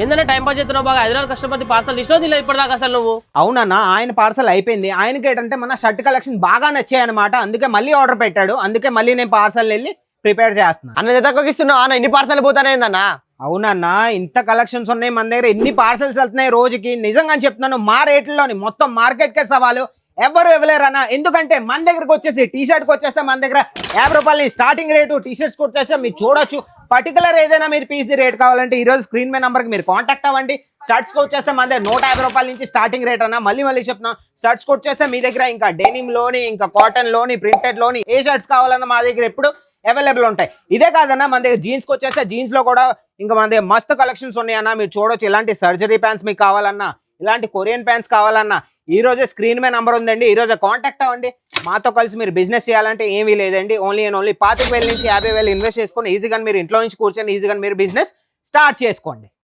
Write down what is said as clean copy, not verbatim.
ఏంటంటే time pass చేస్తున్నావు బాగా హైదరాబాద్ కష్టపడి పార్సల్ ఇష్టం ఇలా ఇప్పటిదాకా అసలు నువ్వు. అవునన్నా ఆయన పార్సల్ అయిపోయింది. ఆయనకి ఏంటంటే మన షర్ట్ కలెక్షన్ బాగా నచ్చాయి అనమాట, అందుకే మళ్ళీ ఆర్డర్ పెట్టాడు. అందుకే మళ్ళీ నేను పార్సల్ వెళ్ళి ప్రిపేర్ చేస్తున్నాను. అన్న తక్కువకి ఇస్తున్నావు అన్న, ఇన్ని పార్సల్ పోతానేందన్నా? అవునన్నా ఇంత కలెక్షన్స్ ఉన్నాయి మన దగ్గర, ఎన్ని పార్సల్స్ వెళ్తున్నాయి రోజుకి. నిజంగా చెప్తున్నాను, మా రేట్లలోని మొత్తం మార్కెట్కే సవాలు, ఎవరు ఇవ్వలేరన్నా. ఎందుకంటే మన దగ్గరకు వచ్చేసి టీ షర్ట్కి వచ్చేస్తే మన దగ్గర 50 రూపాయలు స్టార్టింగ్ రేటు, టీ షర్ట్స్కి వచ్చేస్తే మీరు చూడొచ్చు. పర్టికులర్ ఏదైనా మీరు పీస్ రేట్ కావాలంటే ఈ రోజు స్క్రీన్ మీద నంబర్కి మీరు కాంటాక్ట్ అవ్వండి. షర్ట్స్కి వచ్చేస్తే మన దగ్గర 150 రూపాయల నుంచి స్టార్టింగ్ రేట్ అన్న. మళ్ళీ చెప్తున్నాం, షర్ట్స్కి వచ్చేస్తే మీ దగ్గర ఇంకా డెనిమ్ లోని, ఇంకా కాటన్ లోని, ప్రింటెడ్ లోని ఏ షర్ట్స్ కావాలన్నా మా దగ్గర ఎప్పుడు అవైలబుల్ ఉంటాయి. ఇదే కాదన్నా మన దగ్గర జీన్స్కి వచ్చేస్తే జీన్స్ లో కూడా ఇంకా మన దగ్గర మస్తు కలెక్షన్స్ ఉన్నాయన్నా. మీరు చూడొచ్చు, ఇలాంటి సర్జరీ ప్యాంట్స్ మీకు కావాలన్నా, ఇలాంటి కొరియన్ ప్యాంట్స్ కావాలన్నా ఈ రోజే స్క్రీన్ మీద నంబర్ ఉందండి, ఈ రోజే కాంటాక్ట్ అవ్వండి. మాతో కలిసి మీరు బిజినెస్ చేయాలంటే ఏమీ లేదండి, ఓన్లీ 25,000 నుంచి 50,000 ఇన్వెస్ట్ చేసుకొని ఈజీగా మీరు ఇంట్లో నుంచి కూర్చొని ఈజీగా మీరు బిజినెస్ స్టార్ట్ చేసుకోండి.